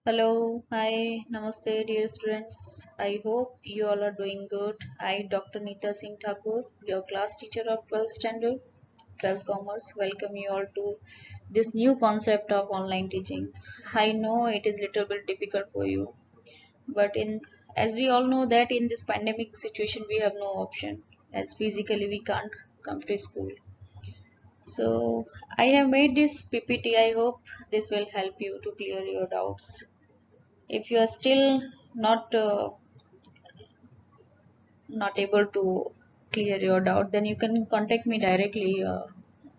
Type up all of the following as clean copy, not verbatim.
Hello, hi, namaste, dear students. I hope you all are doing good. I, Dr. Neeta Singh Thakur, your class teacher of 12th standard, 12th Commerce, welcome you all to this new concept of online teaching. I know it is little bit difficult for you, but as we all know that in this pandemic situation we have no option, as physically we can't come to school. So I have made this PPT. I hope this will help you to clear your doubts. If you are still not able to clear your doubt, then you can contact me directly,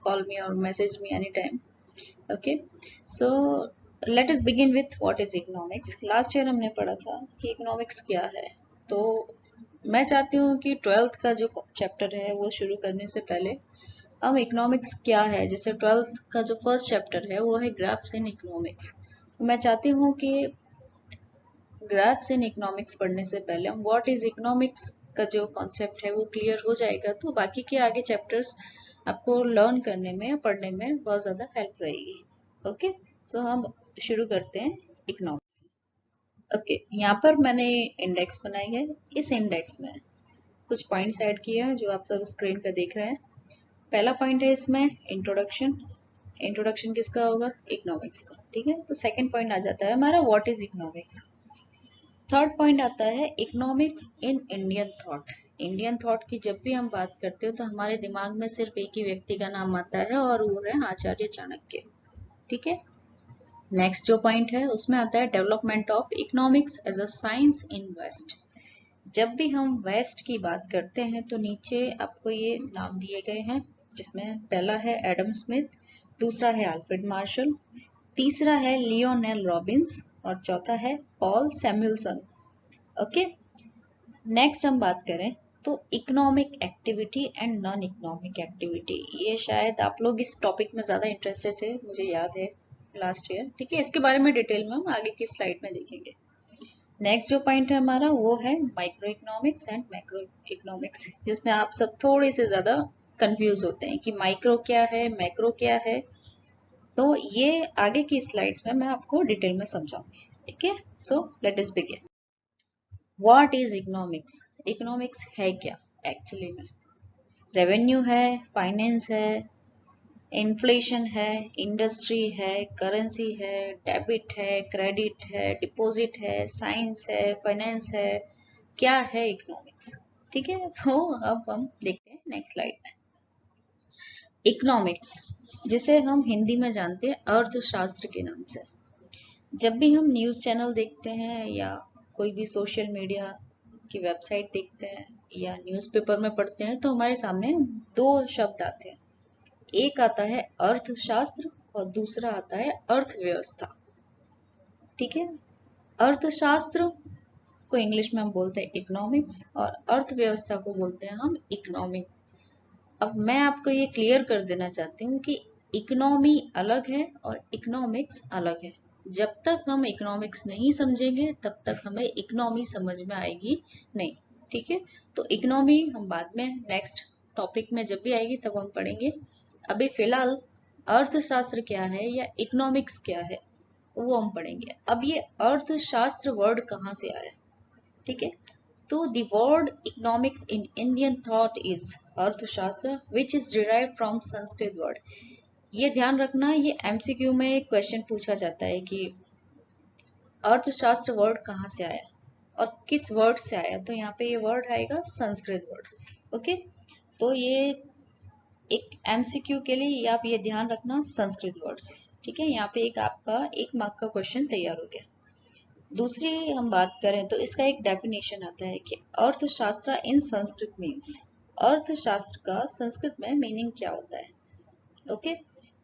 call me or message me anytime. Okay, so let us begin with what is economics. Last year हमने पढ़ा था कि economics क्या है। तो मैं चाहती हूँ कि ट्वेल्थ का जो चैप्टर है वो शुरू करने से पहले हम इकोनॉमिक्स क्या है, जैसे ट्वेल्थ का जो फर्स्ट चैप्टर है वो है ग्राफ्स इन इकोनॉमिक्स। तो मैं चाहती हूँ कि ग्राफ्स इन इकोनॉमिक्स पढ़ने से पहले हम व्हाट इज इकोनॉमिक्स का जो कॉन्सेप्ट है वो क्लियर हो जाएगा, तो बाकी के आगे चैप्टर्स आपको लर्न करने में या पढ़ने में बहुत ज़्यादा हेल्प रहेगी। ओके, सो हम शुरू करते हैं इकोनॉमिक्स। ओके, यहाँ पर मैंने इंडेक्स बनाई है। इस इंडेक्स में कुछ पॉइंट्स ऐड किए हैं जो आप सब स्क्रीन पे देख रहे हैं। पहला पॉइंट है इसमें इंट्रोडक्शन। इंट्रोडक्शन किसका होगा? इकोनॉमिक्स का। ठीक है, तो सेकंड पॉइंट आ जाता है हमारा what is economics. Third point आता है economics in Indian thought. Indian thought की जब भी हम बात करते हो तो हमारे दिमाग में सिर्फ एक ही व्यक्ति का नाम आता है और वो है आचार्य चाणक्य। ठीक है, नेक्स्ट जो पॉइंट है उसमें आता है development of economics as a science in west. जब भी हम वेस्ट की बात करते हैं तो नीचे आपको ये नाम दिए गए हैं, जिसमें पहला है एडम स्मिथ, दूसरा है अल्फ्रेड मार्शल, तीसरा है लियोनेल रॉबिन्स और चौथा है पॉल सैमुअलसन। ओके, नेक्स्ट हम बात करें तो economic activity and non economic activity. ये शायद आप लोग इस टॉपिक में ज़्यादा इंटरेस्टेड थे, मुझे याद है लास्ट ईयर। ठीक है, इसके बारे में डिटेल में हम आगे की स्लाइड में देखेंगे। नेक्स्ट जो पॉइंट है हमारा वो है micro economics and macro economics, जिसमें आप सब थोड़े से ज़्यादा कंफ्यूज होते हैं कि माइक्रो क्या है, मैक्रो क्या है। तो ये आगे की स्लाइड्स में मैं आपको डिटेल में समझाऊंगी। ठीक है, so let us begin. What is economics? Economics है क्या एक्चुअली में? रेवेन्यू है, फाइनेंस है, इन्फ्लेशन है, इंडस्ट्री है, करेंसी है, डेबिट है, क्रेडिट है, डिपॉजिट है, साइंस है, फाइनेंस है। क्या है इकोनॉमिक्स? ठीक है, तो अब हम देखते हैं नेक्स्ट स्लाइड में। इकोनॉमिक्स, जिसे हम हिंदी में जानते हैं अर्थशास्त्र के नाम से। जब भी हम न्यूज़ चैनल देखते हैं या कोई भी सोशल मीडिया की वेबसाइट देखते हैं या न्यूज़पेपर में पढ़ते हैं तो हमारे सामने दो शब्द आते हैं। एक आता है अर्थशास्त्र और दूसरा आता है अर्थव्यवस्था। ठीक है, अर्थशास्त्र को इंग्लिश में हम बोलते हैं इकोनॉमिक्स और अर्थव्यवस्था को बोलते हैं हम इकोनॉमी। अब मैं आपको ये क्लियर कर देना चाहती हूँ कि इकोनॉमी अलग है और इकोनॉमिक्स अलग है। जब तक हम इकोनॉमिक्स नहीं समझेंगे तब तक हमें इकोनॉमी समझ में आएगी नहीं। ठीक है, तो इकोनॉमी हम बाद में नेक्स्ट टॉपिक में जब भी आएगी तब हम पढ़ेंगे। अभी फिलहाल अर्थशास्त्र क्या है या इकोनॉमिक्स क्या है वो हम पढ़ेंगे। अब ये अर्थशास्त्र वर्ड कहाँ से आया? ठीक है, तो the word economics in Indian thought is अर्थशास्त्र which is derived from Sanskrit word। ये ध्यान रखना, ये एमसीक्यू में एक क्वेश्चन पूछा जाता है कि अर्थशास्त्र वर्ड कहाँ से आया और किस वर्ड से आया। तो यहाँ पे ये वर्ड आएगा संस्कृत वर्ड। ओके, तो ये एक एमसीक्यू के लिए आप ये ध्यान रखना संस्कृत वर्ड से। ठीक है, यहाँ पे एक आपका 1 मार्क का क्वेश्चन तैयार हो गया। दूसरी हम बात करें तो इसका एक डेफिनेशन आता है कि अर्थशास्त्र इन संस्कृत मीन्स। अर्थशास्त्र का संस्कृत में मीनिंग क्या होता है? ओके,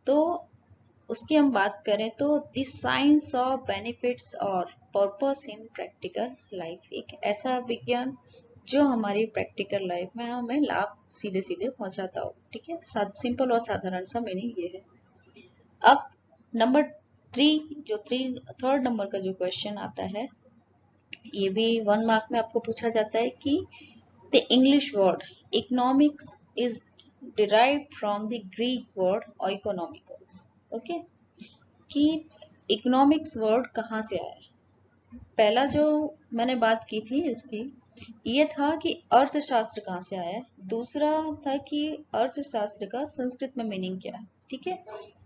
तो उसकी हम बात करें तो द साइंस ऑफ बेनिफिट्स और पर्पस इन प्रैक्टिकल लाइफ। एक ऐसा विज्ञान जो हमारी प्रैक्टिकल लाइफ में हमें लाभ सीधे सीधे पहुंचाता हो। ठीक है, सिंपल और साधारण सा मीनिंग ये है। अब नंबर 3 जो थर्ड नंबर का जो क्वेश्चन आता है, ये भी 1 मार्क में आपको पूछा जाता है कि the English word economics is derived from the Greek word economicals. Okay, कि इकोनॉमिक्स वर्ड कहाँ से आया है। पहला जो मैंने बात की थी इसकी, ये था कि अर्थशास्त्र कहाँ से आया है। दूसरा था कि अर्थशास्त्र का संस्कृत में मीनिंग क्या है। ठीक है,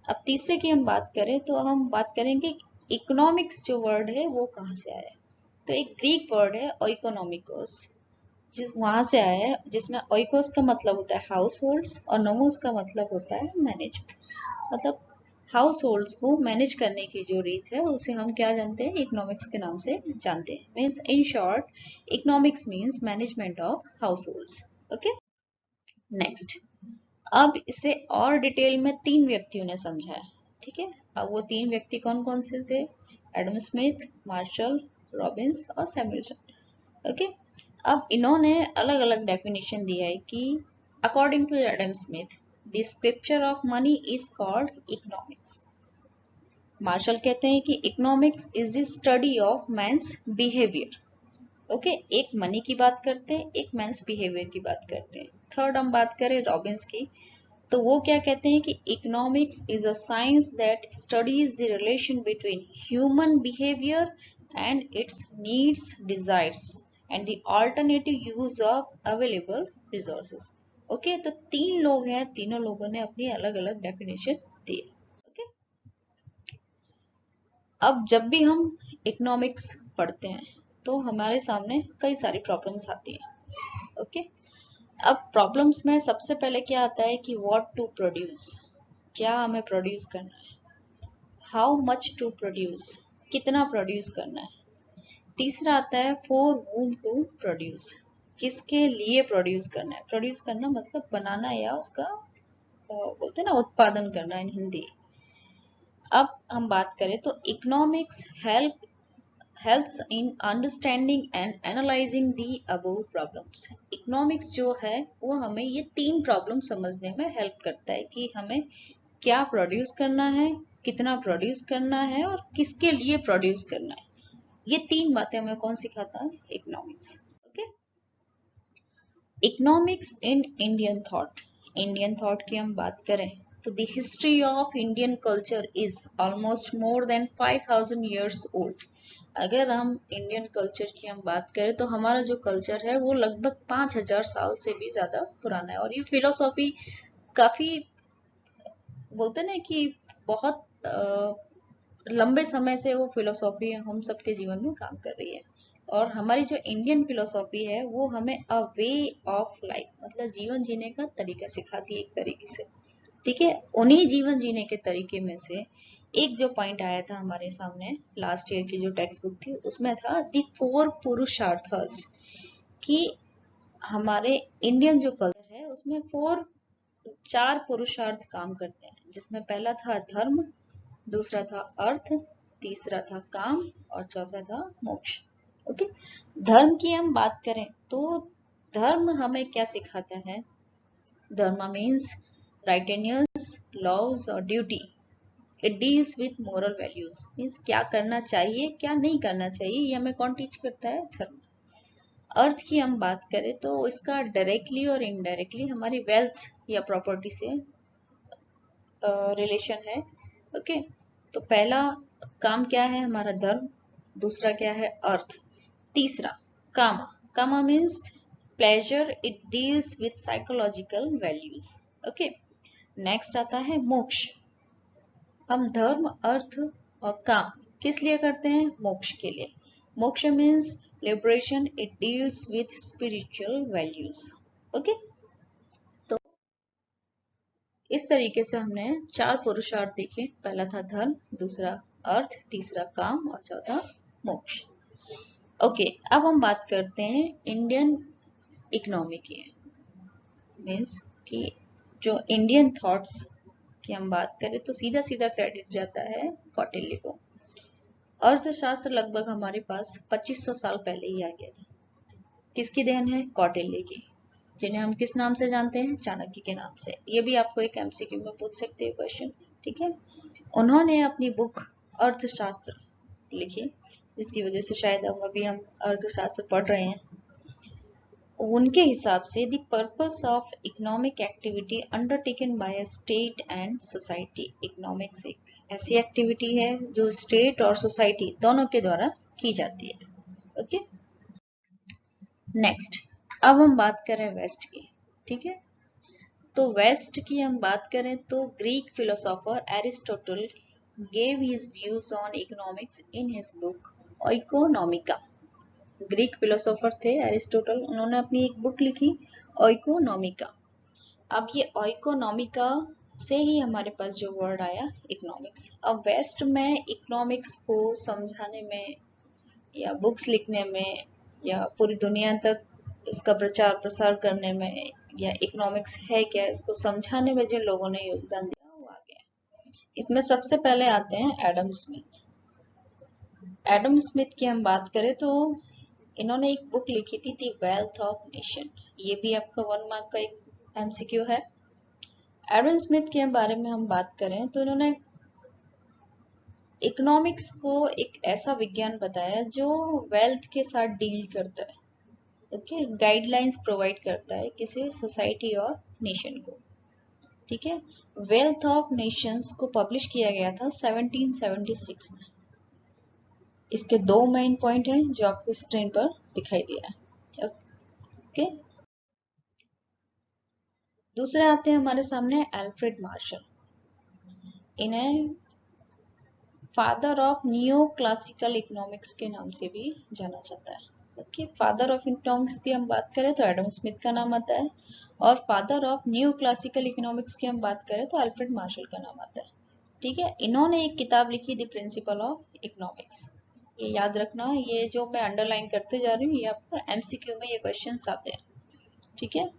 अब तीसरे की हम बात करें तो हम बात करेंगे इकोनॉमिक्स जो वर्ड है वो कहाँ से आया है। तो एक ग्रीक वर्ड है ओइकोनॉमिकोस, जिस वहां से आया है, जिसमें ओइकोस का मतलब होता है हाउस होल्ड्स और नोमोस का मतलब होता है मैनेजमेंट। मतलब हाउस होल्ड्स को मैनेज करने की जो रीत है उसे हम क्या जानते हैं, इकोनॉमिक्स के नाम से जानते हैं। Means in short economics means management of house holds. Okay, next, अब इसे और डिटेल में तीन व्यक्तियों ने समझा है। ठीक है, अब वो तीन व्यक्ति कौन कौन से थे, एडम स्मिथ, मार्शल रॉबिन्स और सैमुअलसन। ओके, अब इन्होंने अलग अलग डेफिनेशन दिया है कि according to Adam Smith the scripture of money is called economics. Marshall कहते हैं कि economics is the study of man's behaviour. Okay, एक मनी की बात करते हैं, एक मैंस बिहेवियर की बात करते हैं। थर्ड हम बात करें रॉबिन्स की, तो वो क्या कहते हैं कि economics is a science that studies the relation between human behaviour and it's needs, desires and the alternative use of available resources. Okay, तो तीन लोग हैं, तीनों लोगों ने अपनी अलग अलग डेफिनेशन दी। ओके, अब जब भी हम इकोनॉमिक्स पढ़ते हैं तो हमारे सामने कई सारी प्रॉब्लम्स आती हैं। ओके, अब प्रॉब्लम्स में सबसे पहले क्या आता है कि व्हाट टू प्रोड्यूस, क्या हमें प्रोड्यूस करना है। हाउ मच टू प्रोड्यूस, कितना प्रोड्यूस करना है। तीसरा आता है फॉर whom टू प्रोड्यूस, किसके लिए प्रोड्यूस करना है। प्रोड्यूस करना मतलब बनाना या उसका बोलते हैं ना उत्पादन करना इन हिंदी। अब हम बात करें तो economics helps in understanding and analyzing the above problems। Economics जो है वो हमें ये तीन प्रॉब्लम समझने में हेल्प करता है कि हमें क्या प्रोड्यूस करना है, कितना प्रोड्यूस करना है और किसके लिए प्रोड्यूस करना है। ये तीन बातें हमें कौन सिखाता है, economics. Okay, economics in Indian thought. Indian thought की हम बात करें तो the history of Indian culture is almost more than 5000 years old. अगर हम इंडियन कल्चर की हम बात करें तो हमारा जो कल्चर है वो लगभग 5000 साल से भी ज्यादा पुराना है। और ये फिलोसॉफी काफी बोलते ना कि बहुत लंबे समय से वो फिलोसॉफी हम सबके जीवन में काम कर रही है। और हमारी जो इंडियन फिलोसॉफी है वो हमें अ वे ऑफ लाइफ मतलब जीवन जीने का तरीका सिखाती है एक तरीके से। ठीक है, उन्हीं जीवन जीने के तरीके में से एक जो पॉइंट आया था हमारे सामने लास्ट ईयर की जो टेक्स्ट बुक थी उसमें था दी फोर पुरुषार्थस, कि हमारे इंडियन जो कल्चर है उसमें चार पुरुषार्थ काम करते हैं, जिसमें पहला था धर्म, दूसरा था अर्थ, तीसरा था काम और चौथा था मोक्ष। ओके, धर्म की हम बात करें तो धर्म हमें क्या सिखाता है। धर्म मीन्स राइटेनियस लॉज और duty. It deals with moral values, means क्या करना चाहिए क्या नहीं करना चाहिए, ये हमें कौन टीच करता है, धर्म। अर्थ की हम बात करें तो इसका डायरेक्टली और इनडायरेक्टली हमारी वेल्थ या प्रॉपर्टी से रिलेशन है। ओके, तो पहला काम क्या है हमारा धर्म, दूसरा क्या है अर्थ, तीसरा kama. Kama means pleasure, it deals with psychological values. Okay, next आता है मोक्ष। हम धर्म अर्थ और काम किस लिए करते हैं, मोक्ष के लिए। मोक्ष means liberation, it deals with spiritual values. Okay, तो इस तरीके से हमने चार पुरुषार्थ देखे। पहला था धर्म, दूसरा अर्थ, तीसरा काम और चौथा मोक्ष। ओके, अब हम बात करते हैं इंडियन इकोनॉमी की। मीन्स कि जो इंडियन थॉट्स की हम बात करें तो सीधा सीधा क्रेडिट जाता है कौटिल्य को। अर्थशास्त्र लगभग हमारे पास 2500 साल पहले ही आ गया था। किसकी देन है, कौटिल्य की, जिन्हें हम किस नाम से जानते हैं, चाणक्य के नाम से। ये भी आपको एक एमसीक्यू में पूछ सकते हैं क्वेश्चन। ठीक है, उन्होंने अपनी बुक अर्थशास्त्र लिखी, जिसकी वजह से शायद अब अभी हम अर्थशास्त्र पढ़ रहे हैं। उनके हिसाब से the purpose of economic activity undertaken by a state and society. Economics एक ऐसी एक्टिविटी है जो स्टेट और सोसाइटी दोनों के द्वारा की जाती है। ओके, नेक्स्ट अब हम बात करें वेस्ट की। ठीक है, तो वेस्ट की हम बात करें तो Greek philosopher Aristotle gave his views on economics in his book Oikonomika. Greek philosopher थे एरिस्टोटल, उन्होंने अपनी एक बुक लिखी ओइकोनॉमिका। अब ये ओइकोनॉमिका से ही हमारे पास जो वर्ड आया इकोनॉमिक्स। अब वेस्ट में इकोनॉमिक्स को समझाने में या बुक्स लिखने में या पूरी दुनिया तक इसका प्रचार प्रसार करने में या इकोनॉमिक्स है क्या इसको समझाने में जिन लोगों ने योगदान दिया वो आ गया। इसमें सबसे पहले आते हैं एडम स्मिथ। एडम स्मिथ की हम बात करें तो इन्होंने एक बुक लिखी थी दी वेल्थ ऑफ नेशन। ये भी आपका 1 मार्क का एक एमसीक्यू है। एडम स्मिथ के बारे में हम बात करें तो इन्होंने इकोनॉमिक्स को एक ऐसा विज्ञान बताया जो वेल्थ के साथ डील करता है। ओके, गाइडलाइंस प्रोवाइड करता है किसी सोसाइटी और नेशन को। ठीक है, वेल्थ ऑफ नेशंस को पब्लिश किया गया था 1776 में। इसके 2 मेन पॉइंट हैं जो आपको स्क्रीन पर दिखाई दे रहा है। ओके, दूसरे आते हैं हमारे सामने अल्फ्रेड मार्शल। इन्हें father of neo classical economics के नाम से भी जाना जाता है। ओके, फादर ऑफ इकोनॉमिक्स की हम बात करें तो एडम स्मिथ का नाम आता है, और father of new classical economics की हम बात करें तो अल्फ्रेड मार्शल का नाम आता है। ठीक है, इन्होंने एक किताब लिखी द प्रिंसिपल ऑफ इकोनॉमिक्स। ये याद रखना, ये जो मैं अंडरलाइन करते जा रही हूँ ये आपका एमसीक्यू में ये क्वेश्चंस आते हैं। ठीक है,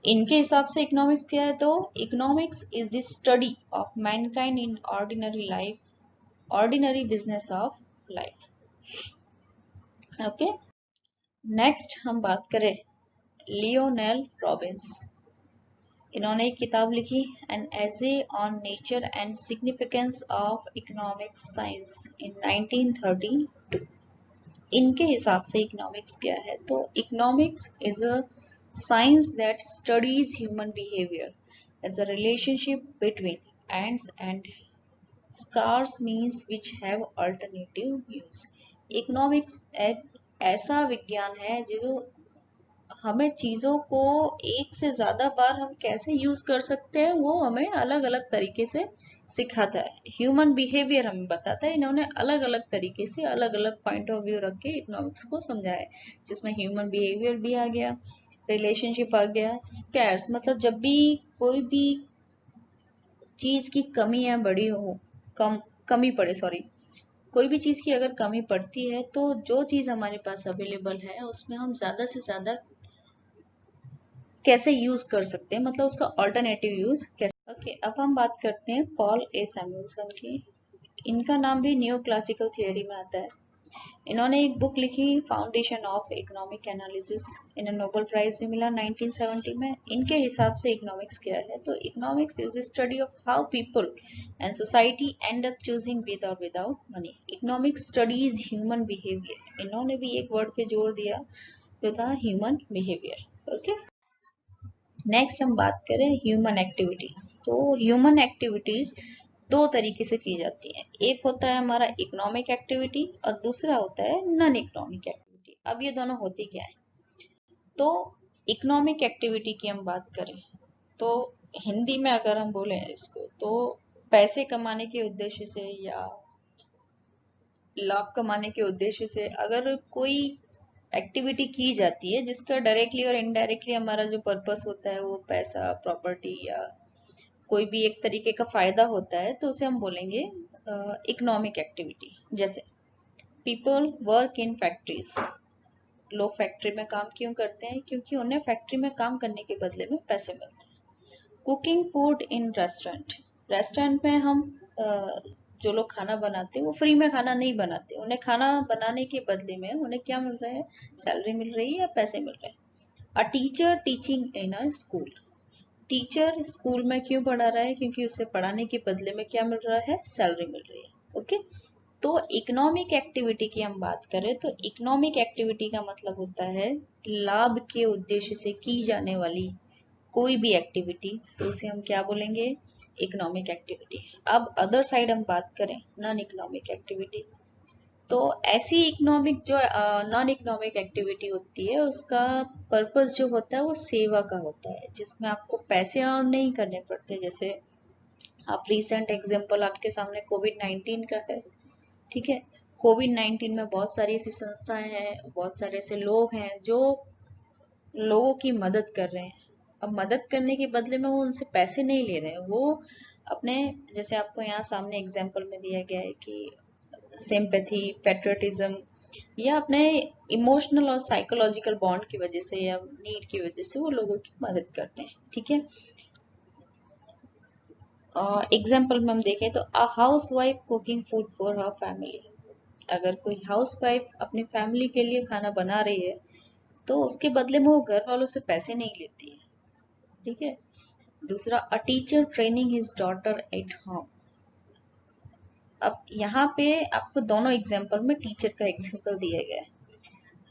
इनके हिसाब से इकोनॉमिक्स क्या है तो economics is the study of mankind in ordinary life, ordinary business of life. Okay, next हम बात करें लियोनेल रॉबिन्स। इन्होंने एक किताब लिखी an essay on nature and significance of economic science in 1932। इनके हिसाब से इकोनॉमिक्स क्या है तो economics is a science that studies human behaviour as a relationship between ends and scarce means which have alternative use. Economics एक ऐसा विज्ञान है जो हमें चीजों को एक से ज्यादा बार हम कैसे यूज कर सकते हैं वो हमें अलग अलग तरीके से सिखाता है। ह्यूमन बिहेवियर हमें बताता है। इन्होंने अलग अलग तरीके से अलग अलग पॉइंट ऑफ व्यू रख के इकोनॉमिक्स को समझाया है, जिसमें ह्यूमन बिहेवियर भी आ गया, रिलेशनशिप आ गया, स्कैर्स मतलब जब भी कोई भी चीज की कमी या बड़ी हो, कमी पड़े, सॉरी, कोई भी चीज की अगर कमी पड़ती है तो जो चीज हमारे पास अवेलेबल है उसमें हम ज्यादा से ज्यादा कैसे यूज कर सकते हैं, मतलब उसका ऑल्टरनेटिव यूज कैसे। ओके, अब हम बात करते हैं पॉल ए सैमुअल्सन की। इनका नाम भी न्यू क्लासिकल थियोरी में आता है। इन्होंने एक बुक लिखी फाउंडेशन ऑफ इकोनॉमिक एनालिसिस, इन्हें नोबेल प्राइज भी मिला 1970 में। इनके हिसाब से इकोनॉमिक्स क्या है तो economics is the study of how people and society end up choosing with और without money. Economics studies human behaviour. इन्होंने भी एक वर्ड पे जोर दिया जो था ह्यूमन बिहेवियर। ओके, नेक्स्ट हम बात करें ह्यूमन एक्टिविटीज। तो ह्यूमन एक्टिविटीज दो तरीके से की जाती है, एक होता है हमारा इकोनॉमिक एक्टिविटी और दूसरा होता है नॉन इकोनॉमिक एक्टिविटी। अब ये दोनों होती क्या है तो इकोनॉमिक एक्टिविटी की हम बात करें तो हिंदी में अगर हम बोले इसको तो पैसे कमाने के उद्देश्य से या लाभ कमाने के उद्देश्य से अगर कोई एक्टिविटी की जाती है जिसका डायरेक्टली और इनडायरेक्टली हमारा जो पर्पस होता है वो पैसा, प्रॉपर्टी या कोई भी एक तरीके का फायदा होता है तो उसे हम बोलेंगे इकोनॉमिक एक्टिविटी। जैसे पीपल वर्क इन फैक्ट्रीज। लोग फैक्ट्री में काम क्यों करते हैं क्योंकि उन्हें फैक्ट्री में काम करने के बदले में पैसे मिलते हैं। Cooking food in restaurant. Restaurant में हम जो लोग खाना बनाते हैं वो फ्री में खाना नहीं बनाते, उन्हें खाना बनाने के बदले में उन्हें क्या मिल रहा है, सैलरी मिल रही है या पैसे मिल रहे हैं। A teacher teaching in a school. Teacher school में क्यों पढ़ा रहा है क्योंकि उसे पढ़ाने के बदले में क्या मिल रहा है, सैलरी मिल रही है। ओके, तो इकोनॉमिक एक्टिविटी की हम बात करें तो इकोनॉमिक एक्टिविटी का मतलब होता है लाभ के उद्देश्य से की जाने वाली कोई भी एक्टिविटी, तो उसे हम क्या बोलेंगे, इकोनॉमिक एक्टिविटी। अब अदर साइड हम बात करें नॉन इकोनॉमिक एक्टिविटी, तो ऐसी इकोनॉमिक जो नॉन इकोनॉमिक एक्टिविटी होती है उसका पर्पस जो होता है वो सेवा का होता है, जिसमें आपको पैसे अर्न नहीं करने पड़ते। जैसे आप रिसेंट एग्जांपल आपके सामने कोविड-19 का है, ठीक है। कोविड-19 में बहुत सारी ऐसी संस्थाएं हैं, बहुत सारे ऐसे लोग हैं जो लोगों की मदद कर रहे हैं। अब मदद करने के बदले में वो उनसे पैसे नहीं ले रहे हैं, वो अपने, जैसे आपको यहाँ सामने एग्जांपल में दिया गया है कि सिंपैथी, पैट्रियटिज्म, या अपने इमोशनल और साइकोलॉजिकल बॉन्ड की वजह से या नीड की वजह से वो लोगों की मदद करते हैं, ठीक है। एग्जाम्पल में हम देखें तो a house wife cooking food for her family, अगर कोई हाउस वाइफ अपनी फैमिली के लिए खाना बना रही है तो उसके बदले में वो घर वालों से पैसे नहीं लेती है, ठीक है। दूसरा, a teacher training his daughter at home. अब यहाँ पे आपको दोनों एग्जाम्पल में टीचर का एग्जाम्पल दिया गया है।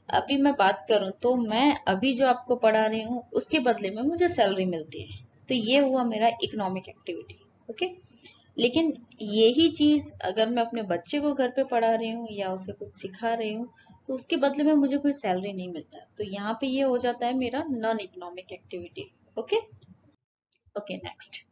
अभी मैं बात करूं तो मैं अभी जो आपको पढ़ा रही हूँ उसके बदले में मुझे सैलरी मिलती है, तो ये हुआ मेरा इकोनॉमिक एक्टिविटी, ओके। लेकिन यही चीज अगर मैं अपने बच्चे को घर पे पढ़ा रही हूँ या उसे कुछ सिखा रही हूँ तो उसके बदले में मुझे कोई सैलरी नहीं मिलता, तो यहाँ पे ये हो जाता है मेरा non economic activity, okay. Okay, next.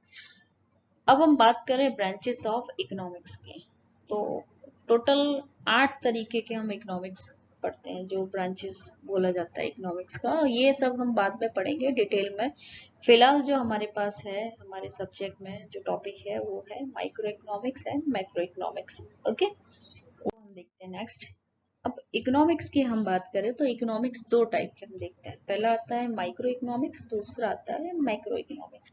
अब हम बात करें ब्रांचेस ऑफ इकोनॉमिक्स की, तो टोटल 8 तरीके के हम इकोनॉमिक्स पढ़ते हैं, जो ब्रांचेस बोला जाता है इकोनॉमिक्स का। ये सब हम बाद में पढ़ेंगे डिटेल में। फिलहाल जो हमारे पास है हमारे सब्जेक्ट में जो टॉपिक है वो है micro economics and macro economics, okay. वो हम देखते हैं नेक्स्ट। अब इकोनॉमिक्स की हम बात करें तो इकोनॉमिक्स दो टाइप के हम देखते हैं, पहला आता है माइक्रो इकोनॉमिक्स, दूसरा आता है मैक्रो इकोनॉमिक्स।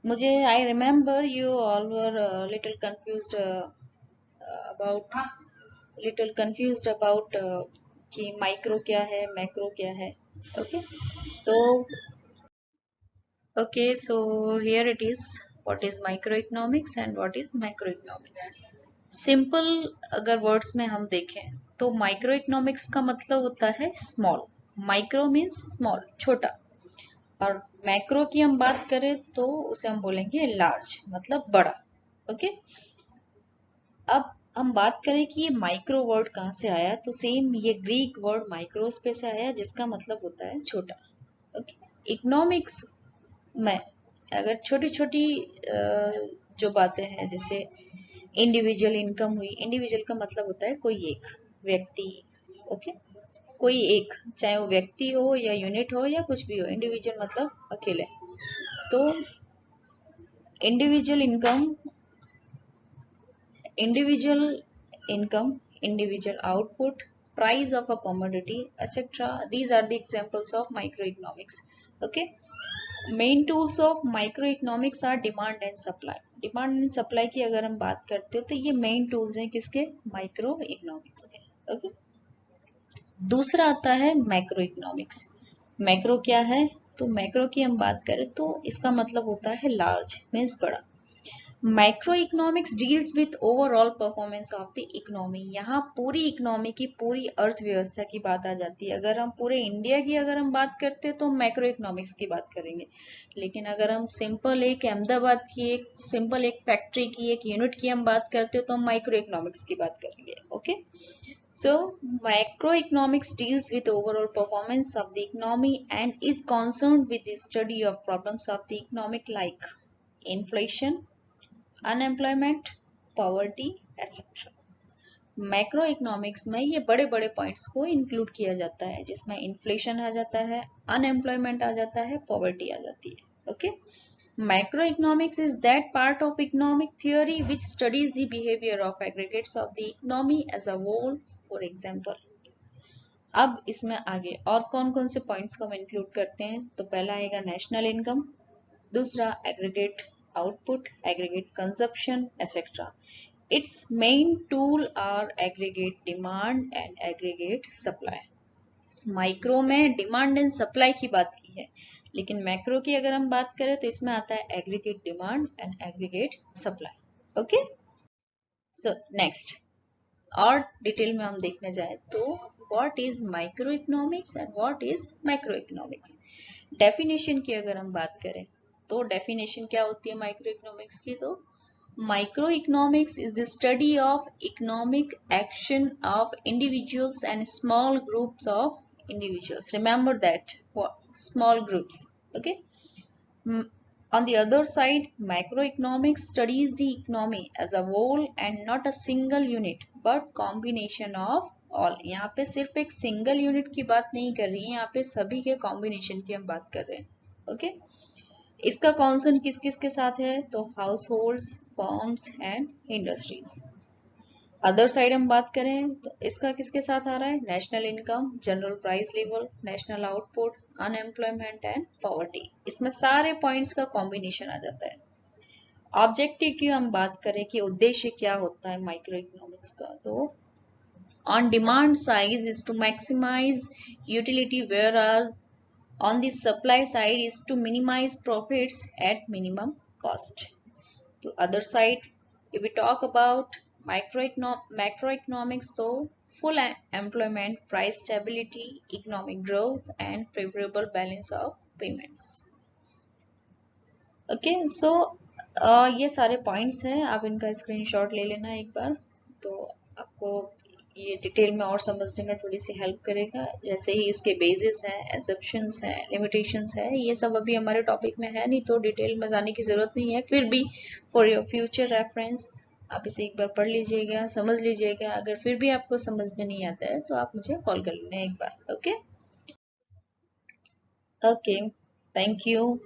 मुझे I remember you all were little confused about कि माइक्रो क्या है मैक्रो क्या है, ओके। तो okay, so here it is, what is micro economics and what is macro economics. Simple अगर वर्ड्स में हम देखें तो माइक्रो इकोनॉमिक्स का मतलब होता है स्मॉल, माइक्रो मीन्स स्मॉल, छोटा, और मैक्रो की हम बात करें तो उसे हम बोलेंगे लार्ज, मतलब बड़ा, ओके। अब हम बात करें कि ये माइक्रो वर्ड कहाँ से आया, तो सेम ये ग्रीक वर्ड माइक्रोस पे से आया जिसका मतलब होता है छोटा, ओके। इकोनॉमिक्स में अगर छोटी छोटी जो बातें हैं, जैसे इंडिविजुअल इनकम हुई, इंडिविजुअल का मतलब होता है कोई एक व्यक्ति, ओके। कोई एक, चाहे वो व्यक्ति हो या यूनिट हो या कुछ भी हो, इंडिविजुअल मतलब अकेले। तो individual income, individual income, individual output, price of a commodity, etc. These are the examples of microeconomics, okay. Main tools of microeconomics are demand and supply. Demand and supply की अगर हम बात करते हो तो ये main tools हैं किसके, microeconomics के, okay. दूसरा आता है मैक्रो इकोनॉमिक्स। मैक्रो क्या है, तो मैक्रो की हम बात करें तो इसका मतलब होता है लार्ज, मीन्स बड़ा। Micro economics deals with overall performance of the economy. यहाँ पूरी इकोनॉमी की, पूरी अर्थव्यवस्था की बात आ जाती है। अगर हम पूरे इंडिया की अगर हम बात करते हैं तो मैक्रो इकोनॉमिक्स की बात करेंगे, लेकिन अगर हम सिंपल एक अहमदाबाद की, एक सिंपल एक फैक्ट्री की, एक यूनिट की हम बात करते हैं तो हम माइक्रो इकोनॉमिक्स की बात करेंगे, okay. So, macroeconomics deals with overall performance of the economy and is concerned with the study of problems of the economic like inflation, unemployment, poverty, etcetera. Macro economics में ये बड़े बड़े पॉइंट्स को include किया जाता है, जिसमें इन्फ्लेशन आ जाता है, अनएम्प्लॉयमेंट आ जाता है, पॉवर्टी आ जाती है, okay. Macroeconomics is that part of economic theory which studies the behaviour of aggregates of the economy as a whole, for example. अब इसमें आगे और कौन कौन से पॉइंट्स को हम इंक्लूड करते हैं, तो पहला आएगा नेशनल इनकम, दूसरा aggregate output, aggregate consumption, etcetera. Its main tool are aggregate demand and aggregate supply. Micro में डिमांड एंड सप्लाई की बात की है, लेकिन मैक्रो की अगर हम बात करें तो इसमें आता है aggregate demand and aggregate supply, okay. So next, और डिटेल में हम देखने जाए तो what is micro economics and what is macro economics. Definition की अगर हम बात करें तो डेफिनेशन क्या होती है माइक्रो इकोनॉमिक्स की, तो microeconomics is the study of economic action of individuals and small groups of individuals. Remember that, what small groups, okay. On the other side, macroeconomics studies the economy as a whole and not a single unit but combination of all. यहाँ पे सिर्फ एक single unit की बात नहीं कर रही है, यहाँ पे सभी के कॉम्बिनेशन की हम बात कर रहे हैं, ओके okay? इसका कॉन्सर्न किस किस के साथ है, तो house holds, firms and industries. Other side हम बात करें तो इसका किसके साथ आ रहा है, national income, general price level, national output, unemployment and poverty. इसमें सारे पॉइंट्स का कॉम्बिनेशन आ जाता है। ऑब्जेक्टिव की हम बात करें कि उद्देश्य क्या होता है माइक्रो इकोनॉमिक्स का, तो on demand side is to maximize utility, whereas on the supply side is to minimize profits at minimum cost. To other side, if we talk about macroeconomics, so full employment, price stability, economic growth and favorable balance of payments. Okay so ये सारे points हैं, आप इनका screenshot ले लेना एक बार, तो आपको ये डिटेल में और समझने में थोड़ी सी हेल्प करेगा। जैसे ही इसके बेसिस हैं, एग्जेप्शंस हैं, लिमिटेशंस हैं, ये सब अभी हमारे टॉपिक में है नहीं तो डिटेल में जाने की ज़रूरत नहीं है। फिर भी फॉर योर फ्यूचर रेफरेंस आप इसे एक बार पढ़ लीजिएगा, समझ लीजिएगा। अगर फिर भी आपको समझ में नहीं आता है तो आप मुझे कॉल कर लेना एक बार, ओके। Okay, thank you.